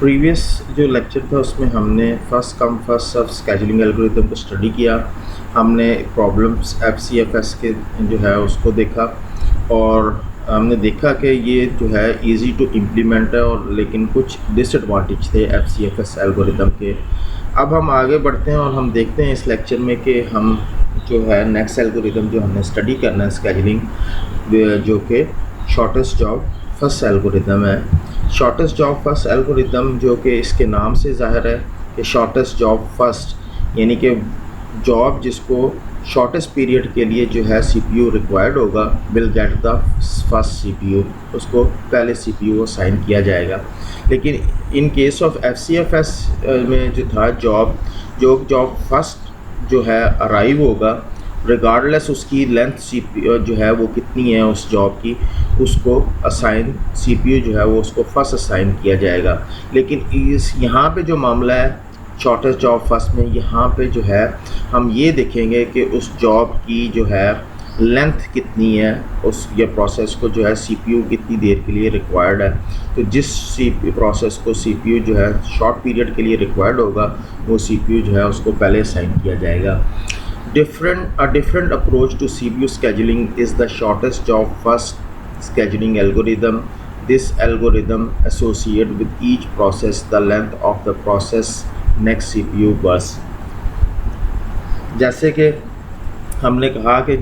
Previous जो lecture था उसमें हमने first come first serve scheduling algorithm को स्टडी किया। हमने प्रॉब्लम्स एफसीएफएस के जो है उसको देखा और हमने देखा कि ये जो है इजी टू इम्प्लीमेंट है और लेकिन कुछ डिसएडवांटेज थे एफसीएफएस एल्गोरिथम के। अब हम आगे बढ़ते हैं और हम देखते हैं इस लेक्चर में कि हम जो है नेक्स्ट एल्गोरिथम जो हमने स्टडी करना है स्केजुलिंग, जो कि शॉर्टेस्ट जॉब फर्स्ट एल्गोरिथम है। शॉर्टेस्ट जॉब फर्स्ट एल्गोरिथम जो कि इसके नाम से ज़ाहिर है कि शॉर्टेस्ट जॉब फर्स्ट, यानी कि जॉब जिसको शॉर्टेस्ट पीरियड के लिए जो है सीपीयू रिक्वायर्ड होगा will get the first CPU, उसको पहले सीपीयू असाइन किया जाएगा। लेकिन इन केस ऑफ एफसीएफएस में जो था जॉब फर्स्ट जो है अराइव होगा, रिगार्डलेस उसकी लेंथ सीपीयू जो है वो कितनी है उस जॉब की, उसको असाइन सीपीयू जो है वो उसको फर्स्ट असाइन किया जाएगा। लेकिन इस यहाँ पे जो मामला है शॉर्टेस्ट जॉब फर्स्ट में, यहाँ पे जो है हम ये देखेंगे कि उस जॉब की जो है लेंथ कितनी है, उस ये प्रोसेस को जो है सीपीयू कितनी देर के लिए रिक्वायर्ड है। तो जिस प्रोसेस को सीपीयू जो है शॉर्ट पीरियड के लिए रिक्वायर्ड होगा वो सीपीयू जो है उसको पहले असाइन किया जाएगा। A different approach to CPU scheduling is the shortest job first scheduling algorithm. This algorithm associates with each process the length of the process next CPU burst. जैसे कि हमने कहा कि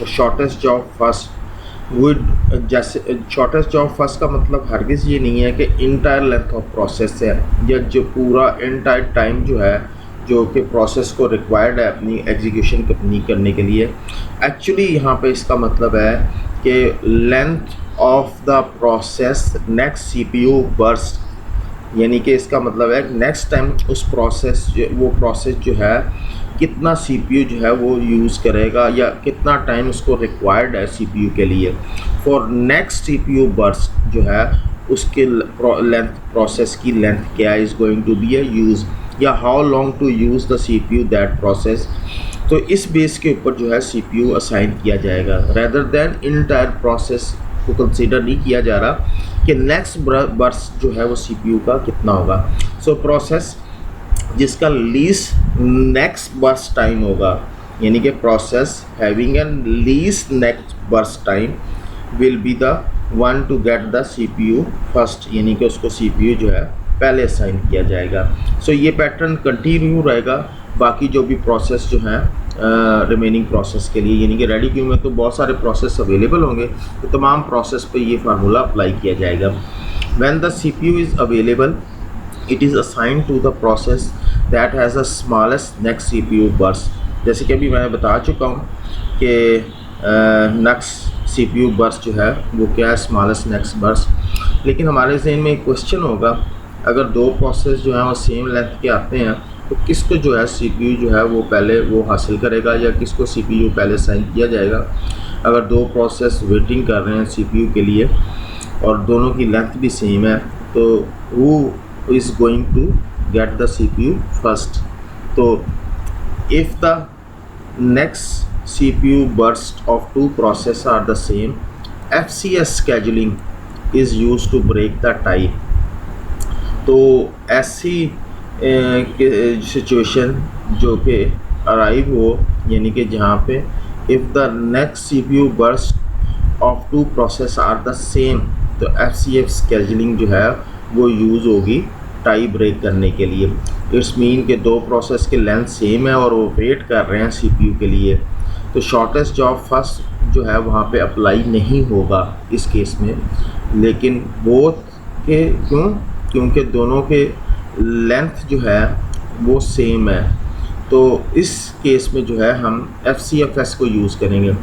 शॉर्टेस्ट जॉब फर्स्ट वुड, जैसे shortest job first का मतलब हरगिज़ ये नहीं है कि इंटायर लेंथ ऑफ प्रोसेस है या जो पूरा इंटायर टाइम जो है जो कि प्रोसेस को रिक्वायर्ड है अपनी एग्जीक्यूशन अपनी करने के लिए। एक्चुअली यहाँ पे इसका मतलब है कि length of the process next CPU burst, यानी कि इसका मतलब है नेक्स्ट टाइम उस प्रोसेस जो है कितना सीपीयू जो है वो यूज़ करेगा या कितना टाइम उसको रिक्वायर्ड है सीपीयू के लिए फॉर नेक्स्ट सीपीयू बर्स्ट जो है उसके लेंथ, प्रोसेस की लेंथ क्या is going to be use या how long to use the CPU that process. तो इस बेस के ऊपर जो है सीपीयू असाइन किया जाएगा रेदर देन इंटायर प्रोसेस को कंसीडर नहीं किया जा रहा कि नेक्स्ट बर्स्ट जो है वो सीपीयू का कितना होगा। सो प्रोसेस जिसका लीस्ट नेक्स्ट बर्स्ट टाइम होगा, यानी कि process having an least next burst time will be the one to get the CPU first, यानी कि उसको सीपीयू जो है पहले असाइन किया जाएगा। सो ये पैटर्न कंटिन्यू रहेगा बाकी जो भी प्रोसेस जो हैं रिमेनिंग प्रोसेस के लिए, यानी कि रेडी क्यू में तो बहुत सारे प्रोसेस अवेलेबल होंगे, तो तमाम प्रोसेस पे ये फार्मूला अप्लाई किया जाएगा। When the CPU is available it is assigned to the process that has the smallest next CPU burst. जैसे कि अभी मैंने बता चुका हूँ कि नेक्स्ट सीपीयू बर्स्ट जो है वो क्या है, स्मॉलेस्ट नेक्स्ट बर्स्ट। लेकिन हमारे जहन में एक क्वेश्चन होगा, अगर दो प्रोसेस जो हैं वो सेम लेंथ के आते हैं तो किसको जो है सीपीयू जो है वो पहले वो हासिल करेगा या किसको सीपीयू पहले असाइन किया जाएगा। अगर दो प्रोसेस वेटिंग कर रहे हैं सीपीयू के लिए और दोनों की लेंथ भी सेम है तो who is going to get the CPU first. तो if the next CPU burst of two process are the same, FCS scheduling is used to break the tie. तो ऐसी सिचुएशन जो कि अराइव हो, यानी कि जहाँ पे if the next CPU burst of two process are the same, तो एफसीएफ स्केजुलिंग जो है वो यूज़ होगी टाई ब्रेक करने के लिए। इट्स मीन कि दो प्रोसेस के लेंथ सेम है और वो वेट कर रहे हैं सीपीयू के लिए, तो शॉर्टेस्ट जॉब फर्स्ट जो है वहाँ पे अप्लाई नहीं होगा इस केस में। लेकिन बोथ के क्योंकि दोनों के लेंथ जो है वो सेम है, तो इस केस में जो है हम एफसीएफएस को यूज़ करेंगे।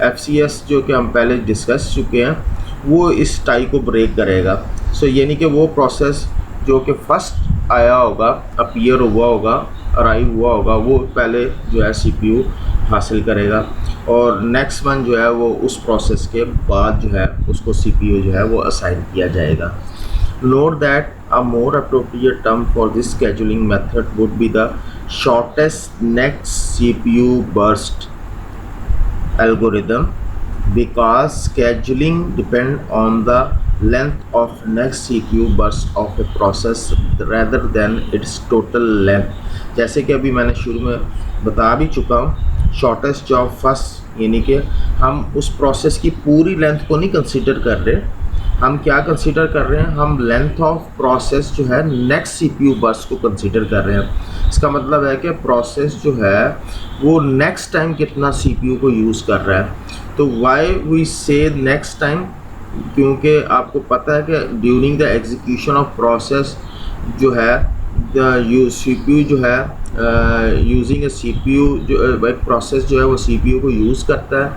एफसीएस जो कि हम पहले डिस्कस चुके हैं वो इस टाई को ब्रेक करेगा। सो यानी कि वो प्रोसेस जो कि फर्स्ट आया होगा, अपीयर हुआ होगा, अराइव हुआ होगा, वो पहले जो है सीपीयू हासिल करेगा और नेक्स्ट वन जो है वो उस प्रोसेस के बाद जो है उसको सीपीयू जो है वो असाइन किया जाएगा। Note that a more appropriate term for this scheduling method would be the shortest next CPU burst algorithm, because scheduling depend on the length of next CPU burst of a process rather than its total length। जैसे कि अभी मैंने शुरू में बता भी चुका हूँ, शॉर्टेस्ट जॉब फर्स्ट यानी कि हम उस प्रोसेस की पूरी लेंथ को नहीं कंसीडर कर रहे, हम क्या कंसीडर कर रहे हैं, हम लेंथ ऑफ प्रोसेस जो है नेक्स्ट CPU बर्स्ट को कंसीडर कर रहे हैं। इसका मतलब है कि प्रोसेस जो है वो नेक्स्ट टाइम कितना CPU को यूज़ कर रहा है। तो वाई वी से नेक्स्ट टाइम, क्योंकि आपको पता है कि during the execution of process जो है CPU जो है यूजिंग ए CPU जो एक प्रोसेस जो है वो CPU को यूज़ करता है,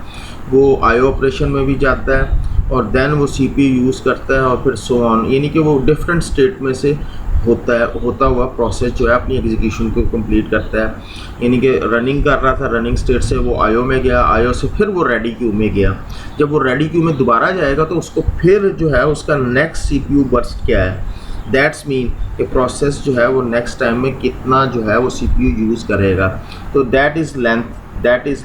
वो IO ऑपरेशन में भी जाता है और देन वो CPU यूज़ करता है और फिर सो ऑन, यानी कि वो डिफरेंट स्टेट में से होता हुआ प्रोसेस जो है अपनी एग्जीक्यूशन को कंप्लीट करता है। यानी कि रनिंग कर रहा था, रनिंग स्टेट से वो IO में गया, IO से फिर वो रेडी क्यू में गया। जब वो रेडी क्यू में दोबारा जाएगा तो उसको फिर जो है उसका नेक्स्ट CPU बर्स्ट क्या है, दैट्स मीन कि प्रोसेस जो है वो नेक्स्ट टाइम में कितना जो है वो CPU यूज़ करेगा। तो that is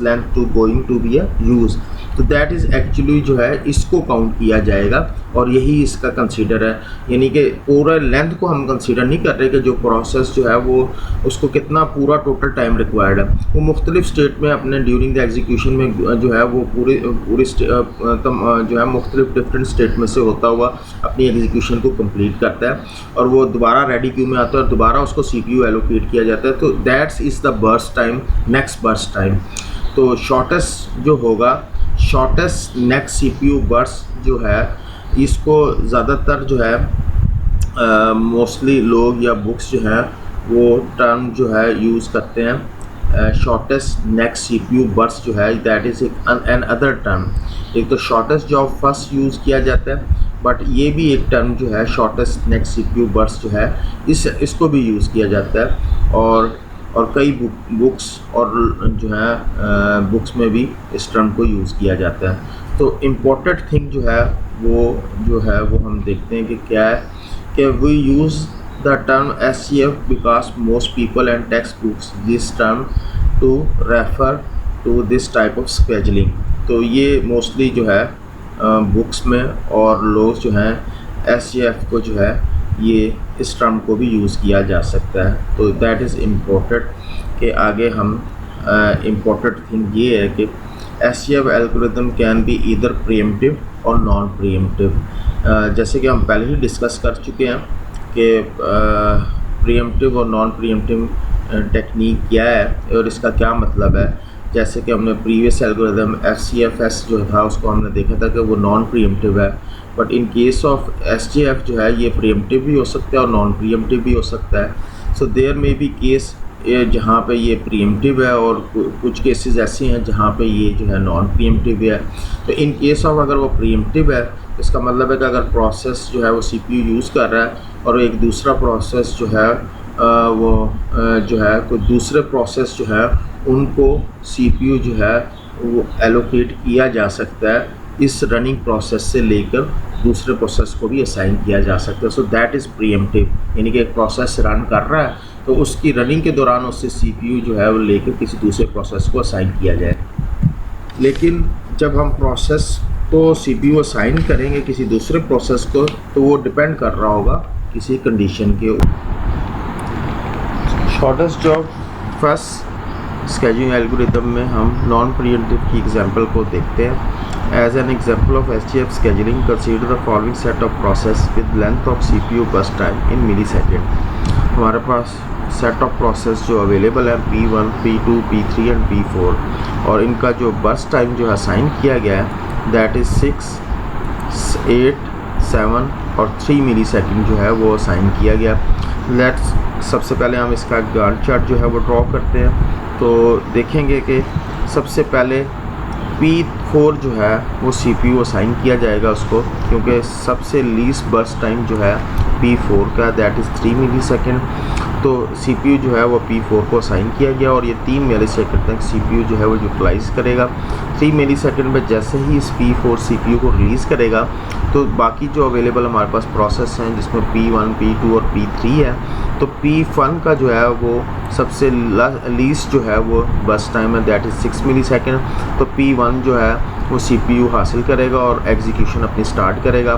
length to going to be use. तो दैट इज़ एक्चुअली जो है इसको काउंट किया जाएगा और यही इसका कंसीडर है। यानी कि पूरा लेंथ को हम कंसीडर नहीं कर रहे कि जो प्रोसेस जो है वो उसको कितना पूरा टोटल टाइम रिक्वायर्ड है। वो मुख्तलिफ स्टेट में अपने ड्यूरिंग द एग्जीक्यूशन में जो है वो पूरी जो है मुख्तलिफ डिफरेंट स्टेट में से होता हुआ अपनी एग्जीक्यूशन को कंप्लीट करता है और वो दोबारा रेडी क्यू में आता है और दोबारा उसको CPU एलोकेट किया जाता है। तो that's is the burst time, next burst time. तो शॉर्टेस्ट जो होगा, शॉर्टेस्ट नेक्स्ट CPU बर्स्ट जो है, इसको ज़्यादातर जो है मोस्टली लोग या बुक्स जो हैं वो टर्म जो है यूज़ करते हैं। शॉर्टेस्ट नेक्स्ट CPU बर्स्ट जो है that is an other term. एक तो शॉर्टेस्ट जॉब फर्स्ट यूज़ किया जाता है, बट ये भी एक टर्म जो है शॉर्टेस्ट नेक्स्ट CPU बर्स्ट जो है इसको भी यूज़ किया जाता है और कई बुक्स और जो है बुक्स में भी इस टर्म को यूज़ किया जाता है। तो इम्पोर्टेंट थिंग जो है वो हम देखते हैं कि क्या है कि we use the term SCF because most people and text books this term to refer to this type of scheduling. तो ये मोस्टली जो है बुक्स में और लोग जो हैं SCF को जो है ये इस टर्म को भी यूज़ किया जा सकता है। तो दैट इज़ इम्पोर्टेंट कि आगे हम इम्पोर्टेंट थिंग ये है कि SCF algorithm can be either pre-emptive और नॉन प्रीएम्प्टिव। जैसे कि हम पहले ही डिस्कस कर चुके हैं कि प्रीएम्प्टिव और नॉन प्रीएम्प्टिव टेक्निक क्या है और इसका क्या मतलब है। जैसे कि हमने प्रीवियस एल्गोरिथम FCFS जो था उसको हमने देखा था कि वो नॉन प्रीएम्प्टिव है, but in case of SJF जो है ये प्रीएम्प्टिव भी हो सकता है और नॉन प्रीएम्प्टिव भी हो सकता है। सो देयर में भी केस जहाँ पे ये प्रीएम्प्टिव है और कुछ केसेस ऐसे हैं जहाँ पे ये जो है नॉन प्रीएम्प्टिव है। तो इन केस ऑफ अगर वो प्रीएम्प्टिव है इसका मतलब है कि अगर प्रोसेस जो है वो CPU यूज़ कर रहा है और एक दूसरा प्रोसेस जो है जो है कोई दूसरे प्रोसेस जो है उनको CPU जो है वो एलोकेट किया जा सकता है, इस रनिंग प्रोसेस से लेकर दूसरे प्रोसेस को भी असाइन किया जा सकता है। सो दैट इज़ प्रीएम्प्टिव, यानी कि एक प्रोसेस रन कर रहा है तो उसकी रनिंग के दौरान उससे CPU जो है वो लेकर किसी दूसरे प्रोसेस को असाइन किया जाए। लेकिन जब हम प्रोसेस को CPU असाइन करेंगे किसी दूसरे प्रोसेस को तो वो डिपेंड कर रहा होगा किसी कंडीशन के ऊपर। Shortest job first scheduling algorithm में हम नॉन प्रीएम्प्टिव की एग्जांपल को देखते हैं। As an example of SJF scheduling, consider the following set of process with length of CPU burst time in millisecond। हमारे पास सेट ऑफ प्रोसेस जो available है P1, P2, P3 and P4 और इनका जो बर्स्ट टाइम जो assign किया गया है दैट इज़ 6, 8, 7 और 3 मिलीसेकंड जो है वो असाइन किया गया। लेट्स सबसे पहले हम इसका गांट चार्ट जो है वो ड्रॉ करते हैं। तो देखेंगे कि सबसे पहले P4 जो है वो CPU असाइन किया जाएगा उसको, क्योंकि सबसे लीस्ट बर्स्ट टाइम जो है P4 का दैट इज़ 3 मिलीसेकंड। तो CPU जो है वो P4 को असाइन किया गया और ये 3 मिलीसेकंड तक CPU जो है वो यूटिलाइज़ करेगा। 3 मिलीसेकंड में जैसे ही इस P4 CPU को रिलीज़ करेगा तो बाकी जो अवेलेबल हमारे पास प्रोसेस हैं जिसमें P1, P2 और P3 है, तो P1 का जो है वो सबसे लीस्ट जो है वो बर्स्ट टाइम है, दैट इज़ 6 मिली सेकेंड। तो P1 जो है वो CPU हासिल करेगा और एग्जीक्यूशन अपनी स्टार्ट करेगा।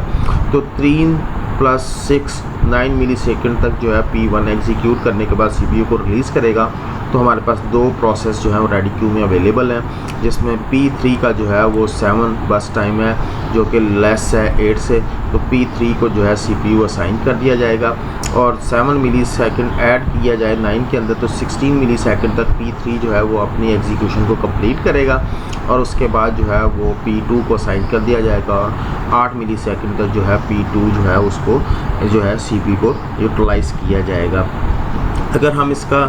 तो 3 + 6 9 मिली सेकेंड तक जो है P1 एग्जीक्यूट करने के बाद CPU को रिलीज़ करेगा। तो हमारे पास 2 प्रोसेस जो है वो रेडी क्यू में अवेलेबल हैं, जिसमें P3 का जो है वो 7 बस टाइम है, जो कि लेस है 8 से। तो P3 को जो है CPU असाइन कर दिया जाएगा और 7 मिली सेकेंड ऐड किया जाए 9 के अंदर, तो 16 मिली सेकेंड तक P3 जो है वो अपनी एग्जीक्यूशन को कंप्लीट करेगा और उसके बाद जो है वो P2 को असाइन कर दिया जाएगा और 8 मिली सेकेंड तक जो है P2 जो है उसको जो है CPU को यूटिलाइज़ किया जाएगा। अगर हम इसका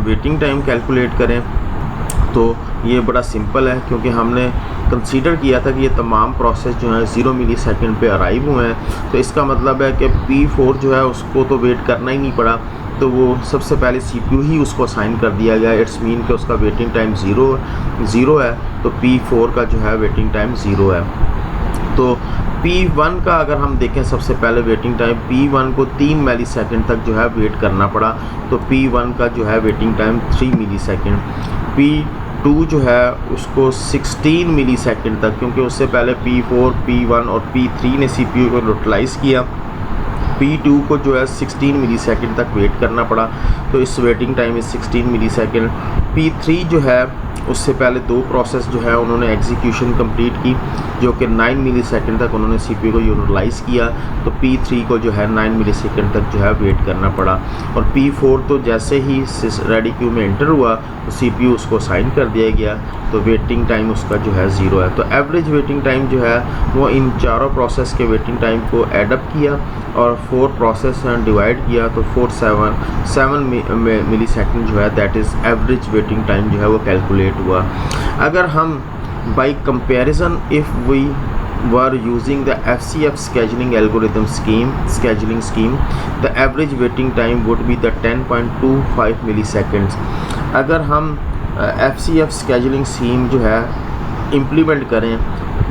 वेटिंग टाइम कैलकुलेट करें तो ये बड़ा सिंपल है, क्योंकि हमने कंसीडर किया था कि ये तमाम प्रोसेस जो है 0 मिली सेकेंड पे अराइव हुए हैं। तो इसका मतलब है कि P4 जो है उसको तो वेट करना ही नहीं पड़ा, तो वो सबसे पहले CPU ही उसको असाइन कर दिया गया। इट्स मीन कि उसका वेटिंग टाइम ज़ीरो है, तो P4 का जो है वेटिंग टाइम 0 है। तो P1 का अगर हम देखें, सबसे पहले वेटिंग टाइम P1 को 3 मिली सेकेंड तक जो है वेट करना पड़ा, तो P1 का जो है वेटिंग टाइम 3 मिली सेकेंड। P2 जो है उसको 16 मिली सेकेंड तक, क्योंकि उससे पहले P4, P1 और P3 ने CPU को यूटिलाइज़ किया। P2 को जो है 16 मिली सेकेंड तक वेट करना पड़ा, तो इस वेटिंग टाइम में 16 मिली सेकेंड। P3 जो है उससे पहले 2 प्रोसेस जो है उन्होंने एग्जीक्यूशन कंप्लीट की, जो कि 9 मिली सेकेंड तक उन्होंने CPU को यूटिलाइज़ किया। तो P3 को जो है 9 मिली सेकेंड तक जो है वेट करना पड़ा और P4 तो जैसे ही रेडी क्यू में एंटर हुआ तो CPU उसको असाइन कर दिया गया, तो वेटिंग टाइम उसका जो है 0 है। तो एवरेज वेटिंग टाइम जो है वो इन चारों प्रोसेस के वेटिंग टाइम को एडअप किया और 4 प्रोसेस डिवाइड किया, तो 7 मिली सेकेंड जो है that is average waiting time जो है वो कैलकुलेट हुआ। अगर हम by comparison if we were using the FCF scheduling algorithm scheduling scheme, the average waiting time would be the 10.25 milliseconds। अगर हम FCF scheduling scheme जो है इम्प्लीमेंट करें,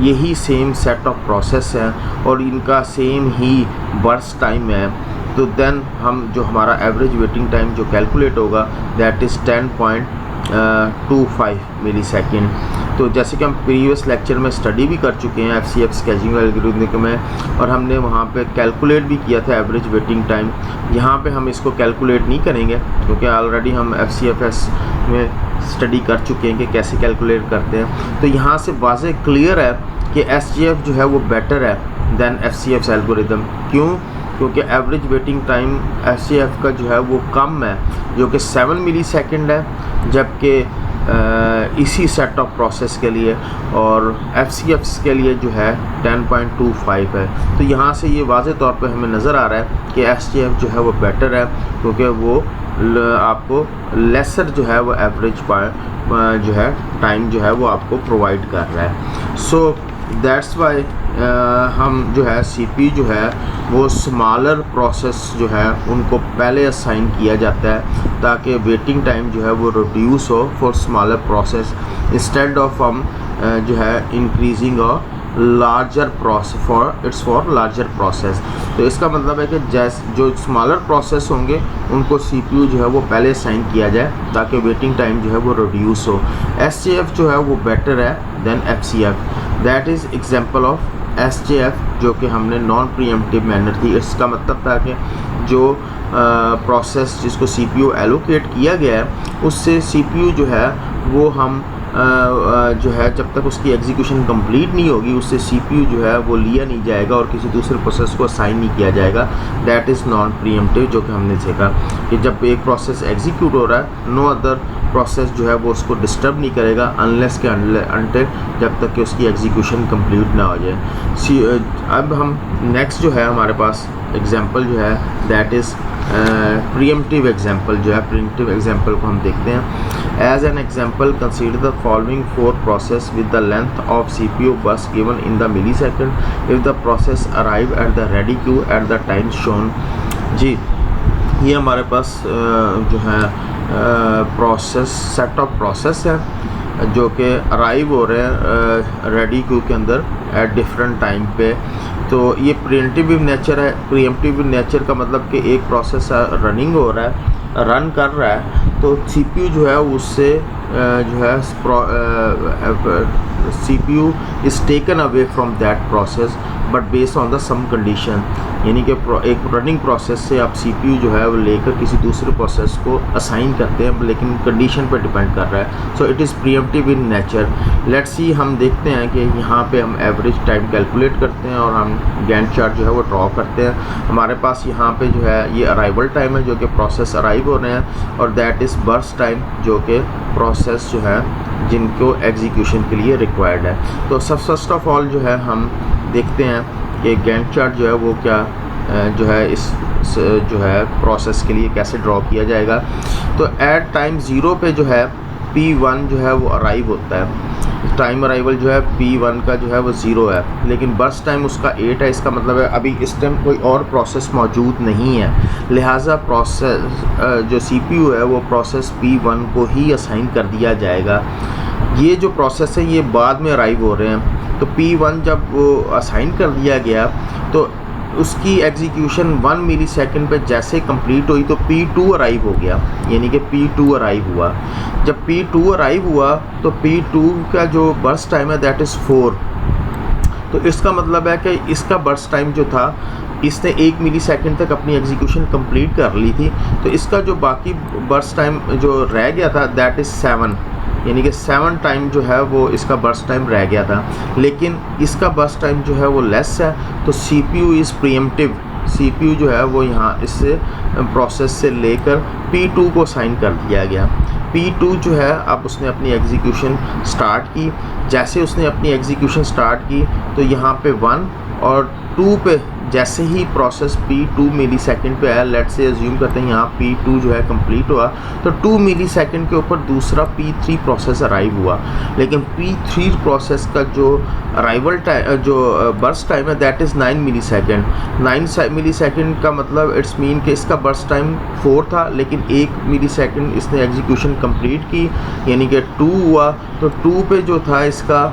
यही सेम सेट ऑफ प्रोसेस हैं और इनका सेम ही बर्स्ट टाइम है, तो देन हम जो हमारा एवरेज वेटिंग टाइम जो कैलकुलेट होगा दैट इज़ 10.25 मिली सेकेंड। तो जैसे कि हम प्रीवियस लेक्चर में स्टडी भी कर चुके हैं FCF स्केजुलिंग एल्गोरिथम में, और हमने वहाँ पे कैलकुलेट भी किया था एवरेज वेटिंग टाइम। यहाँ पे हम इसको कैलकुलेट नहीं करेंगे, क्योंकि ऑलरेडी हम FCFS में स्टडी कर चुके हैं कि कैसे कैलकुलेट करते हैं। तो यहाँ से वाज़े क्लियर है कि SGF जो है वो बेटर है दैन FCF एल्गोरिथम। क्यों? क्योंकि एवरेज वेटिंग टाइम FCF का जो है वो कम है, जो कि 7 मिली सेकेंड है, जबकि इसी सेट ऑफ प्रोसेस के लिए और FCF के लिए जो है 10.25 है। तो यहाँ से ये वाज़े तौर पे हमें नज़र आ रहा है कि SGF जो है वो बेटर है, क्योंकि वो आपको लेसर जो है वो एवरेज जो है टाइम जो है वो आपको प्रोवाइड कर रहा है। सो दैट्स वाई हम जो है CPU जो है वो स्मॉलर प्रोसेस जो है उनको पहले असाइन किया जाता है, ताकि वेटिंग टाइम जो है वो रिड्यूस हो for smaller process instead of हम जो है इंक्रीजिंग और larger process for larger process. तो इसका मतलब है कि जो स्मॉलर प्रोसेस होंगे उनको CPU जो है वो पहले असाइन किया जाए, ताकि वेटिंग टाइम जो है वो रिड्यूस हो। SGF जो है वो बेटर है than FCF। That is example of SGF, जो कि हमने नॉन प्रीएम्प्टिव मैनर थी। इसका मतलब था कि जो प्रोसेस जिसको CPU एलोकेट किया गया है उससे CPU जो है वो हम जो है जब तक उसकी एग्जीक्यूशन कंप्लीट नहीं होगी उससे CPU जो है वो लिया नहीं जाएगा और किसी दूसरे प्रोसेस को असाइन नहीं किया जाएगा। दैट इज़ नॉन प्रीएम्प्टिव, जो कि हमने सीखा कि जब एक प्रोसेस एग्जीक्यूट हो रहा है नो अदर प्रोसेस जो है वो उसको डिस्टर्ब नहीं करेगा अनलेस के अनटिल जब तक कि उसकी एग्जीक्यूशन कंप्लीट ना हो जाए। अब हम नेक्स्ट जो है हमारे पास एग्जांपल जो है दैट इज़ प्रीएम्प्टिव एग्जांपल जो है प्रीएम्प्टिव एग्जांपल को हम देखते हैं। As an example consider the following 4 process with the length of CPU burst given in the millisecond if the process arrive at the ready queue at the time shown. जी, ये हमारे पास जो है प्रोसेस सेट ऑफ प्रोसेस है जो कि arrive हो रहे हैं रेडी क्यू के अंदर एट डिफरेंट टाइम पे। तो ये प्रीएम्प्टिव नेचर है। प्रीएम्प्टिव नेचर का मतलब कि एक प्रोसेस रनिंग हो रहा है रन कर रहा है तो CPU जो है उससे जो है CPU is taken away from that process but based on the some condition, यानी कि एक रनिंग प्रोसेस से आप CPU जो है वो लेकर किसी दूसरे प्रोसेस को असाइन करते हैं, लेकिन कंडीशन पर डिपेंड कर रहा है। So it is pre-emptive in nature. Let's see, हम देखते हैं कि यहाँ पे हम एवरेज टाइम कैलकुलेट करते हैं और हम गैंट चार्ट जो है वो ड्रॉ करते हैं। हमारे पास यहाँ पे जो है ये अराइवल टाइम है जो कि प्रोसेस अराइव हो रहे हैं, और दैट इज़ बर्स्ट टाइम जो कि प्रोसेस जो है जिनको एग्जीक्यूशन के लिए रिक्वायर्ड है। तो सब फर्स्ट ऑफ ऑल जो है हम देखते हैं कि गैंट चार्ट जो है वो क्या जो है इस जो है प्रोसेस के लिए कैसे ड्रॉ किया जाएगा। तो एट टाइम 0 पे जो है P1 जो है वो अराइव होता है। टाइम अराइवल जो है P1 का जो है वो 0 है, लेकिन बर्स्ट टाइम उसका 8 है। इसका मतलब है अभी इस टाइम कोई और प्रोसेस मौजूद नहीं है, लिहाजा प्रोसेस जो CPU है वो प्रोसेस P1 को ही असाइन कर दिया जाएगा। ये जो प्रोसेस है ये बाद में अराइव हो रहे हैं, तो P1 जब वो असाइन कर दिया गया तो उसकी एग्जीक्यूशन 1 मिली सेकेंड पर जैसे कंप्लीट हुई तो P2 अराइव हो गया, यानी कि P2 अराइव हुआ। जब P2 अराइव हुआ तो P2 का जो बर्स्ट टाइम है दैट इज़ 4। तो इसका मतलब है कि इसका बर्स्ट टाइम जो था, इसने 1 मिली सेकेंड तक अपनी एग्जीक्यूशन कंप्लीट कर ली थी, तो इसका जो बाकी बर्स्ट टाइम जो रह गया था दैट इज़ 7, यानी कि 7 टाइम जो है वो इसका बर्स्ट टाइम रह गया था। लेकिन इसका बर्स्ट टाइम जो है वो लेस है, तो CPU इज़ प्रीएम्प्टिव। CPU जो है वो यहाँ इससे प्रोसेस से लेकर P2 को साइन कर दिया गया। P2 जो है अब उसने अपनी एग्जीक्यूशन स्टार्ट की। जैसे उसने अपनी एग्जीक्यूशन स्टार्ट की तो यहाँ पे 1 और 2 पे जैसे ही प्रोसेस P2 मिली सेकेंड पे आया, लेट्स से अज्यूम करते हैं यहाँ P2 जो है कंप्लीट हुआ, तो 2 मिली सेकेंड के ऊपर दूसरा P3 प्रोसेस अराइव हुआ। लेकिन P3 प्रोसेस का जो अराइवल टाइम जो बर्स्ट टाइम है that is 9 millisecond. 9 millisecond का मतलब इट्स मीन कि इसका बर्स्ट टाइम 4 था, लेकिन 1 मिली सेकेंड इसने एग्जीक्यूशन कंप्लीट की, यानी कि 2 हुआ। तो 2 पे जो था इसका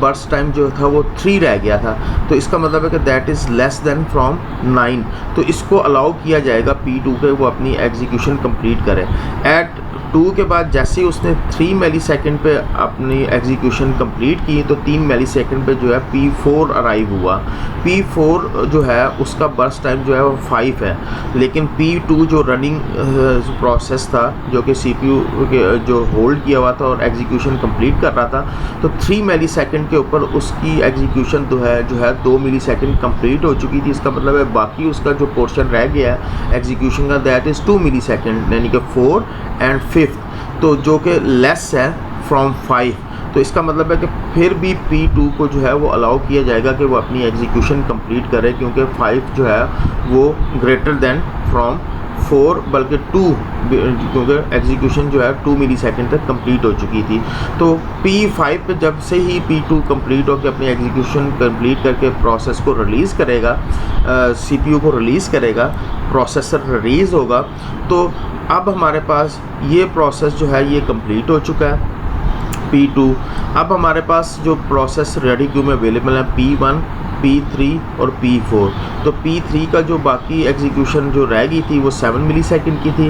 बर्स्ट टाइम जो था वो 3 रह गया था। तो इसका मतलब है कि that is less than from 9। तो इसको अलाउ किया जाएगा P2 के वो अपनी एग्जीक्यूशन कंप्लीट करे। एट 2 के बाद जैसे ही उसने 3 मिली सेकेंड पे अपनी एग्जीक्यूशन कंप्लीट की तो 3 मिली सेकेंड पे जो है P4 अराइव हुआ। P4 जो है उसका बर्स्ट टाइम जो है वो 5 है, लेकिन P2 जो रनिंग प्रोसेस था जो कि CPU जो होल्ड किया हुआ था और एग्जीक्यूशन कंप्लीट कर रहा था, तो 3 मिली सेकेंड के ऊपर उसकी एग्जीक्यूशन जो है 2 मिली सेकेंड कंप्लीट हो चुकी थी। इसका मतलब है बाकी उसका जो पोर्शन रह गया है एग्जीक्यूशन का दैट इज़ 2 मिली सेकेंड, यानी कि 4 एंड 5, तो जो कि लेस है फ्रॉम 5। तो इसका मतलब है कि फिर भी P2 को जो है वो अलाउ किया जाएगा कि वो अपनी एग्जीक्यूशन कंप्लीट करे, क्योंकि 5 जो है वो ग्रेटर देन फ्रॉम 4 बल्कि 2, क्योंकि एग्जीक्यूशन जो है 2 मिली सेकेंड तक कंप्लीट हो चुकी थी। तो P5 पे जब से ही P2 कंप्लीट होकर अपनी एग्जीक्यूशन कंप्लीट करके प्रोसेस को रिलीज़ करेगा, CPU को रिलीज़ करेगा, प्रोसेसर रिलीज़ होगा, तो अब हमारे पास ये प्रोसेस जो है ये कंप्लीट हो चुका है P2। अब हमारे पास जो प्रोसेस रेडी क्यू में अवेलेबल है P1, P3 और P4। तो P3 का जो बाकी एग्जीक्यूशन जो रह गई थी वो 7 मिली सेकेंड की थी,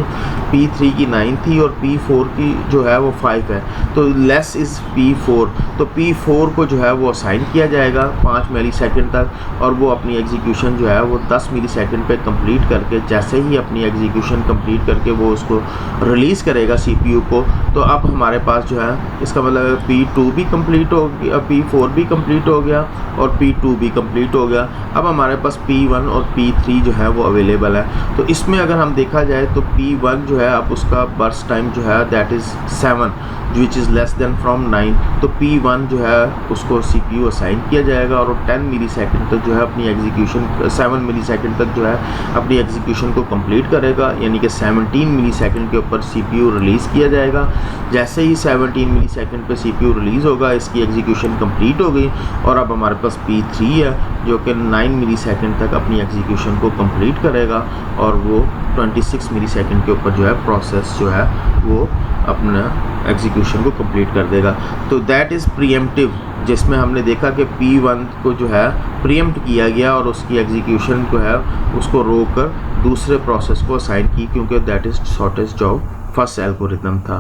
P3 की 9 थी और P4 की जो है वो 5 है, तो लेस इज़ P4। तो P4 को जो है वो असाइन किया जाएगा 5 मिली सेकेंड तक, और वो अपनी एग्जीक्यूशन जो है वो 10 मिली सेकेंड पे कंप्लीट करके जैसे ही अपनी एग्जीक्यूशन कंप्लीट करके वो उसको रिलीज़ करेगा CPU को। तो अब हमारे पास जो है इसका मतलब P2 भी कंप्लीट हो गया, P4 भी कंप्लीट हो गया और P2 भी कंप्लीट हो गया। अब हमारे पास P1 और P3 जो है वो अवेलेबल है। तो इसमें अगर हम देखा जाए तो P1 जो है अब उसका बर्स्ट टाइम जो है that is 7 which is less than from 9। तो P1 जो है उसको CPU असाइन किया जाएगा और 10 मिली सेकेंड तक जो है अपनी एग्जीक्यूशन 7 मिली सेकेंड तक जो है अपनी एग्जीक्यूशन को कंप्लीट करेगा, यानी कि 17 मिली सेकेंड के ऊपर CPU रिलीज़ किया जाएगा। जैसे ही 17 मिली सेकेंड पर CPU रिलीज़ होगा इसकी एग्जीक्यूशन कंप्लीट हो गई, और अब हमारे पास P3 है जो कि 9 मिली सेकेंड तक अपनी एग्जीक्यूशन को कंप्लीट करेगा और वो 26 मिली सेकेंड के ऊपर जो है प्रोसेस जो है वो अपना एग्जीक्यूशन को कंप्लीट कर देगा। तो दैट इज़ प्रीएम्प्टिव, जिसमें हमने देखा कि P1 को जो है प्रीएम्प्ट किया गया और उसकी एग्जीक्यूशन जो है उसको रोककर दूसरे प्रोसेस को असाइन की, क्योंकि that is shortest job first algorithm था।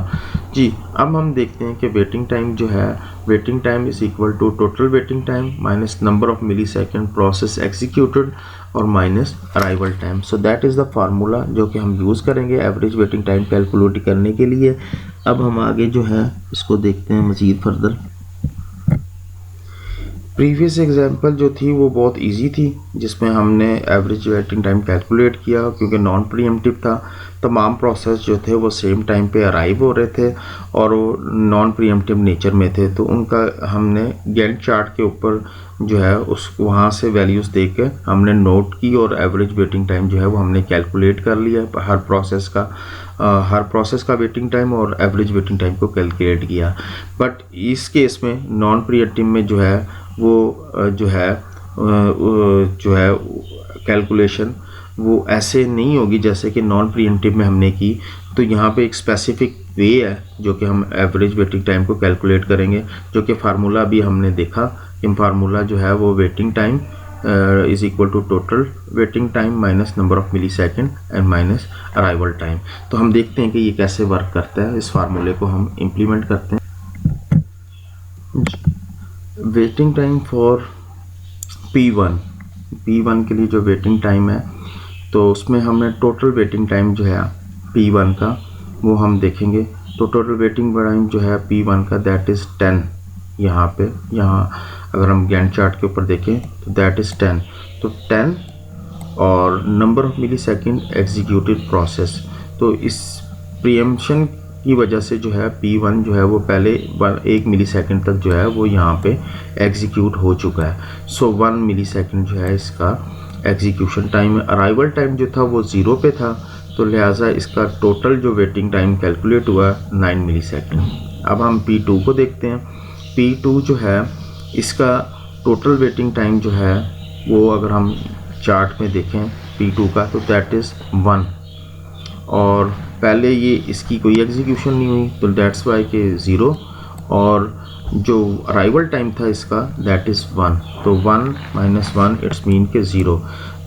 जी, अब हम देखते हैं कि वेटिंग टाइम जो है, waiting time is equal to total waiting time minus number of millisecond process executed और minus arrival time. So that is the formula जो कि हम यूज़ करेंगे एवरेज वेटिंग टाइम कैलकुलेट करने के लिए। अब हम आगे जो है इसको देखते हैं मज़ीद फर्दर। प्रीवियस एग्जांपल जो थी वो बहुत इजी थी, जिसमें हमने एवरेज वेटिंग टाइम कैलकुलेट किया, क्योंकि नॉन प्रीएम्प्टिव था। तमाम प्रोसेस जो थे वो सेम टाइम पे अराइव हो रहे थे और वो नॉन प्रीएम्प्टिव नेचर में थे, तो उनका हमने गैंट चार्ट के ऊपर जो है उस वहाँ से वैल्यूज़ देख के हमने नोट की और एवरेज वेटिंग टाइम जो है वो हमने कैलकुलेट कर लिया हर प्रोसेस का वेटिंग टाइम और एवरेज वेटिंग टाइम को कैलकुलेट किया। बट इस केस में नॉन प्रीएम्प्टिव में जो है वो जो है कैलकुलेशन वो ऐसे नहीं होगी जैसे कि नॉन प्रीएम्प्टिव में हमने की। तो यहाँ पे एक स्पेसिफिक वे है जो कि हम एवरेज वेटिंग टाइम को कैलकुलेट करेंगे, जो कि फार्मूला भी हमने देखा कि फार्मूला जो है वो waiting time is equal to total waiting time minus number of millisecond and minus arrival time. तो हम देखते हैं कि ये कैसे वर्क करता है। इस फार्मूले को हम इम्प्लीमेंट करते हैं। वेटिंग टाइम फॉर P1 के लिए जो वेटिंग टाइम है, तो उसमें हमने टोटल वेटिंग टाइम जो है P1 का वो हम देखेंगे। तो टोटल वेटिंग टाइम जो है P1 का दैट इज़ 10। यहाँ अगर हम गैंट चार्ट के ऊपर देखें तो दैट इज़ 10। तो 10 और number of millisecond executed process, तो इस प्रीएम्पशन की वजह से जो है P1 जो है वो पहले 1 मिली सेकेंड तक जो है वो यहाँ पे एग्जीक्यूट हो चुका है। सो 1 मिली सेकेंड जो है इसका एग्जीक्यूशन टाइम है। अराइवल टाइम जो था वो 0 पे था, तो लिहाजा इसका टोटल जो वेटिंग टाइम कैलकुलेट हुआ 9 मिली सेकेंड। अब हम P2 को देखते हैं। P2 जो है इसका टोटल वेटिंग टाइम जो है वो अगर हम चार्ट में देखें P2 का, तो दैट इज़ 1 और पहले ये इसकी कोई एग्जीक्यूशन नहीं हुई, तो दैट्स वाई के 0 और जो अराइवल टाइम था इसका दैट इज़ 1। तो 1 माइनस 1 इट्स मीन के 0।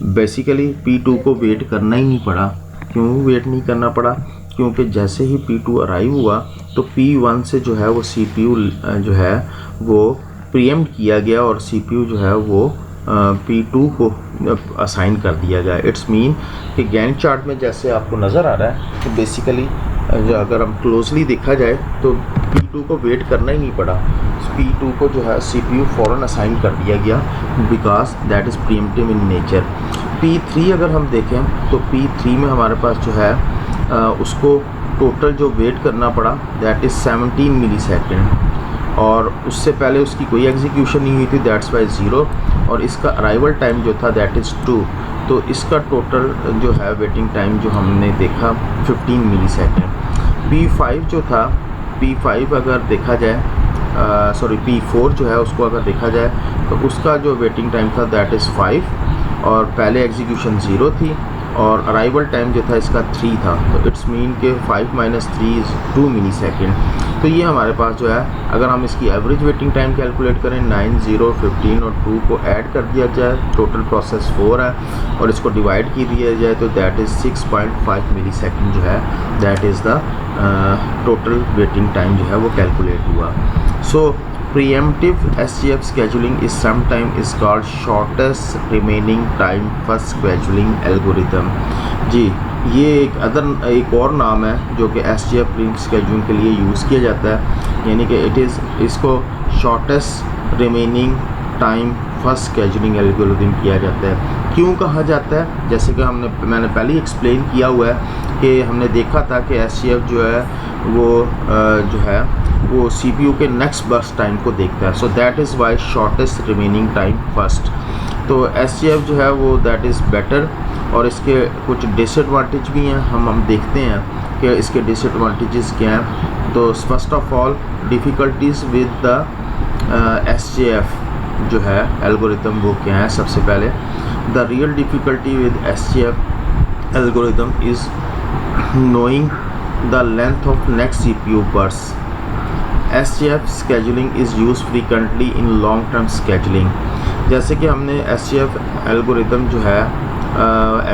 बेसिकली P2 को वेट करना ही नहीं पड़ा। क्यों वेट नहीं करना पड़ा? क्योंकि जैसे ही P2 अराइव हुआ तो P1 से जो है वो CPU जो है वो प्रीएम्प्ट किया गया और CPU जो है वो P2 को असाइन कर दिया गया। इट्स मीन कि गैंट चार्ट में जैसे आपको नज़र आ रहा है कि बेसिकली अगर हम क्लोजली देखा जाए तो P2 को वेट करना ही नहीं पड़ा। P2 को जो है CPU फ़ौरन असाइन कर दिया गया because that is pre-emptive in nature. P3 अगर हम देखें तो P3 में हमारे पास जो है उसको टोटल जो वेट करना पड़ा दैट इज़ 17 मिली सेकेंड और उससे पहले उसकी कोई एग्जीक्यूशन नहीं हुई थी, दैट्स वाई 0 और इसका अराइवल टाइम जो था दैट इज़ 2। तो इसका टोटल जो है वेटिंग टाइम जो हमने देखा 15 मिली सेकेंड। P5 जो था, P5 अगर देखा जाए P4 जो है उसको अगर देखा जाए तो उसका जो वेटिंग टाइम था दैट इज़ 5 और पहले एग्जीक्यूशन 0 थी और अराइवल टाइम जो था इसका 3 था। तो इट्स मीन के 5 माइनस 3 इज़ 2 मिली सेकेंड। तो ये हमारे पास जो है अगर हम इसकी एवरेज वेटिंग टाइम कैलकुलेट करें 9, 0, 15 और 2 को ऐड कर दिया जाए, टोटल प्रोसेस 4 है और इसको डिवाइड की दिया जाए तो दैट इज़ 6.5 मिली सेकेंड जो है that is the total waiting time जो है वो कैलकुलेट हुआ। सो preemptive SGF scheduling is sometimes called shortest remaining time first scheduling algorithm। जी, ये एक और नाम है जो कि SGF scheduling के लिए यूज़ किया जाता है, यानी कि इसको shortest remaining time first scheduling algorithm किया जाता है। क्यों कहा जाता है? जैसे कि मैंने पहले ही एक्सप्लेन किया हुआ है कि हमने देखा था कि SGF जो है वो वो CPU के नेक्स्ट बर्स्ट टाइम को देखता है। सो that is Y shortest remaining time first. तो SGF जो है वो दैट इज़ बेटर और इसके कुछ डिसएडवांटेज भी हैं। हम देखते हैं कि इसके डिसएडवांटेजेस क्या हैं। तो first of all difficulties with the SGF जो है एल्गोरिथम वो क्या है? सबसे पहले the real difficulty with SGF algorithm is knowing the length of next CPU burst. SJF scheduling is used frequently in long term scheduling. जैसे कि हमने SJF एल्गोरिदम जो है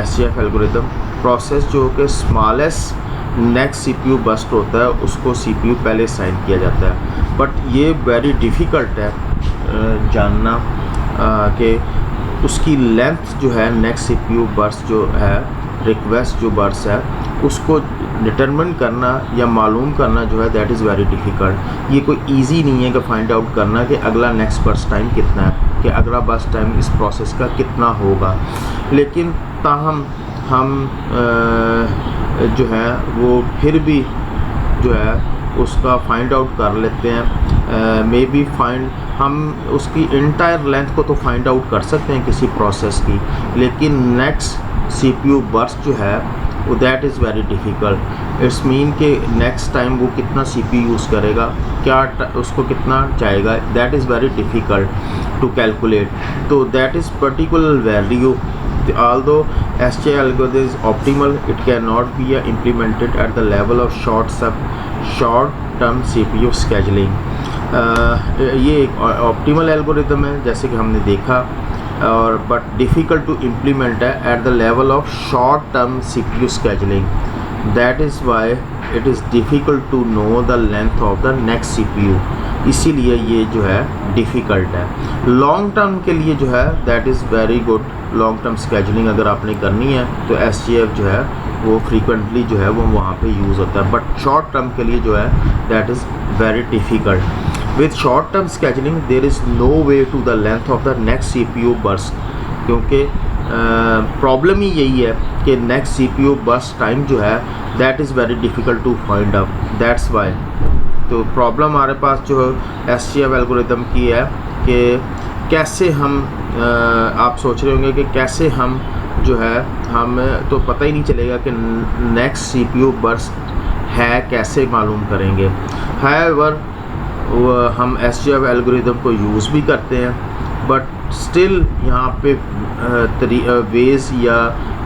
SJF एल्गोरिदम प्रोसेस जो कि स्मॉलेस्ट नेक्स्ट CPU बस्ट होता है उसको CPU पहले साइन किया जाता है, बट ये वेरी डिफ़िकल्ट है जानना कि उसकी लेंथ जो है नेक्स्ट CPU बर्स्ट जो है रिक्वेस्ट जो बर्स्ट है उसको डिटरमिन करना या मालूम करना जो है दैट इज़ वेरी डिफ़िकल्ट। ये कोई इजी नहीं है कि फाइंड आउट करना कि अगला नेक्स्ट बर्स्ट टाइम कितना है, कि अगला बर्स्ट टाइम इस प्रोसेस का कितना होगा, लेकिन ताहम हम जो है वो फिर भी जो है उसका फाइंड आउट कर लेते हैं। मे बी फाइंड हम उसकी इंटायर लेंथ को तो फाइंड आउट कर सकते हैं किसी प्रोसेस की, लेकिन नेक्स्ट CPU बर्स्ट जो है वो that is very difficult. It's mean कि नेक्स्ट टाइम वो कितना CPU यूज़ करेगा, क्या उसको कितना जाएगा, that is very difficult to calculate. तो that is particular value although SJ algorithm is optimal, it cannot be implemented at the level of short term CPU scheduling. ये एक ऑप्टिमल एल्गोरिदम है जैसे कि हमने देखा, और बट डिफ़िकल्ट टू इम्प्लीमेंट है at the level of short term CPU scheduling. That is why it is difficult to know the length of the next CPU, इसीलिए ये जो है डिफ़िकल्ट है। लॉन्ग टर्म के लिए जो है that is very good. Long term scheduling अगर आपने करनी है तो SJF जो है वो फ्रीक्वेंटली जो है वो वहाँ पे यूज़ होता है, बट शॉर्ट टर्म के लिए जो है that is very difficult. With short term scheduling there is no way to the length of the next CPU burst, क्योंकि प्रॉब्लम ही यही है कि नेक्स्ट CPU बर्स्ट टाइम जो है that is very difficult to find out, that's why. तो problem हमारे पास जो SJF एल्गोरिदम की है कि कैसे हम आप सोच रहे होंगे कि कैसे हम जो है हमें तो पता ही नहीं चलेगा कि नेक्स्ट CPU बर्स्ट है, कैसे मालूम करेंगे। हाउएवर हम SJF एल्गोरिदम को यूज़ भी करते हैं, बट स्टिल यहाँ पे वेज़ या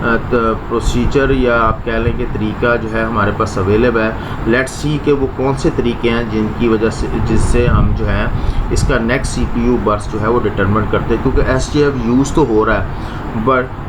प्रोसीजर या आप कह लें कि तरीका जो है हमारे पास अवेलेबल है। लेट्स सी कि वो कौन से तरीके हैं जिनकी वजह से जिससे हम जो है इसका नेक्स्ट CPU बर्स्ट जो है वो डिटरमिन करते हैं, क्योंकि SJF यूज़ तो हो रहा है, बट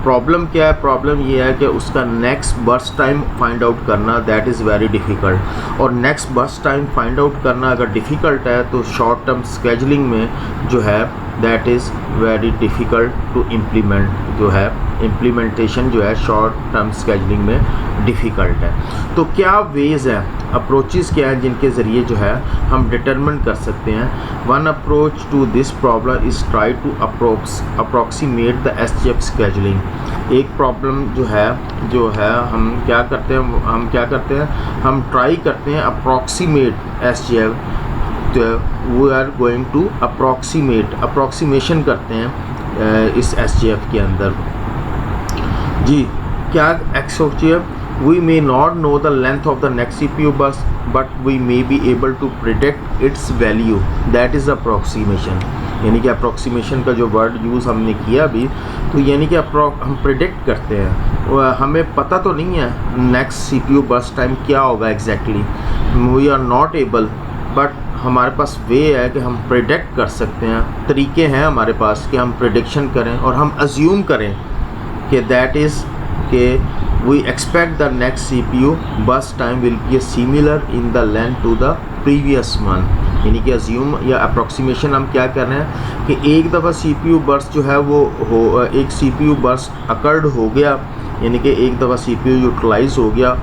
प्रॉब्लम क्या है, प्रॉब्लम ये है कि उसका next burst time find out करना दैट इज़ वेरी डिफ़िकल्ट। और next burst time find out करना अगर डिफ़िकल्ट है तो शॉर्ट टर्म स्केजुलिंग में जो है that is very difficult to implement, जो है इम्प्लीमेंटेशन जो है शॉर्ट टर्म स्केजुलिंग में डिफ़िकल्ट है। तो क्या वेज़ हैं, अप्रोचेस क्या हैं जिनके ज़रिए जो है हम डिटरमिन कर सकते हैं। One approach to this problem is try to approximate the SJF scheduling. एक प्रॉब्लम जो है हम क्या करते हैं, हम ट्राई करते हैं approximate SJF, we are going to approximation करते हैं इस SJF के अंदर। जी क्या SJF, we may not know the length of the next CPU bus, but we may be able to predict its value, that is approximation। यानी कि approximation का जो वर्ड यूज़ हमने किया अभी, तो यानी कि हम प्रिडिक्ट करते हैं, हमें पता तो नहीं है नेक्स्ट CPU बर्स्ट टाइम क्या होगा exactly, we are not able, but हमारे पास वे है कि हम प्रिडिक्ट कर सकते हैं, तरीके हैं हमारे पास कि हम प्रिडिक्शन करें और हम अज्यूम करें कि दैट इज़ कि we expect the next CPU burst time will be similar in the length to the previous one. यानी कि अज्यूम या अप्रोक्सीमेशन हम क्या कर रहे हैं कि एक दफ़ा CPU बर्स्ट जो है वो एक CPU बर्स्ट अकर्ड हो गया, यानी कि एक दफ़ा CPU यूटिलाइज हो गया,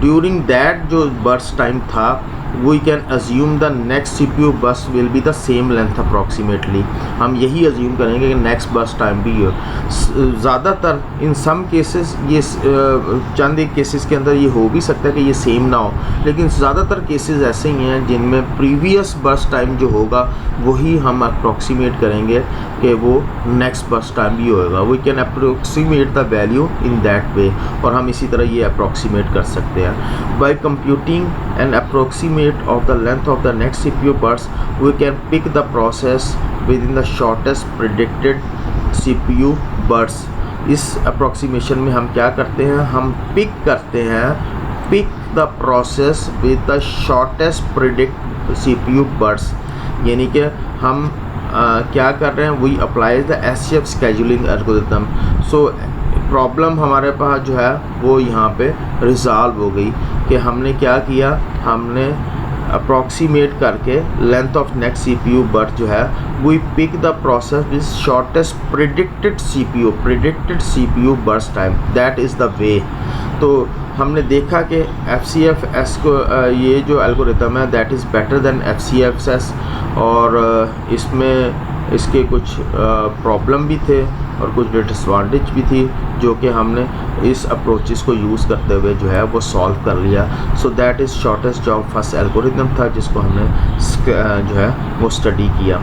ड्यूरिंग दैट जो बर्स्ट टाइम था we can assume the next CPU burst will be the same length approximately. हम यही अज्यूम करेंगे कि नेक्स्ट बर्स्ट टाइम भी हो। ज़्यादातर इन सम केसेस ये चंद एक केसेस के अंदर ये हो भी सकता है कि ये सेम ना हो, लेकिन ज़्यादातर केसेस ऐसे ही हैं जिनमें प्रीवियस बर्स्ट टाइम जो होगा वही हम अप्रॉक्सीमेट करेंगे कि वो नेक्स्ट बर्स्ट टाइम भी होएगा। We can approximate the value in that way, और हम इसी तरह ये अप्रॉक्सीमेट कर सकते हैं by computing and approximate of the length of the next CPU burst. We can pick the process within the shortest predicted CPU burst. इस approximation में हम क्या करते हैं, हम पिक करते हैं pick the process with the shortest predict CPU burst, यानी कि हम क्या कर रहे हैं, we apply the SCF scheduling algorithm. So problem हमारे पास जो है वो यहाँ पे रिजॉल्व हो गई कि हमने क्या किया, हमने अप्रॉक्सीमेट करके length of next CPU burst जो है we pick the process with shortest predicted CPU burst time, that is the way. तो हमने देखा कि FCFS को ये जो एल्गोरिथम है that is better than FCFS, और इसमें इसके कुछ प्रॉब्लम भी थे और कुछ डिसएडवांटेज भी थी जो कि हमने इस अप्रोचेस को यूज़ करते हुए जो है वो सॉल्व कर लिया। सो that is shortest job first algorithm था जिसको हमने जो है वो स्टडी किया।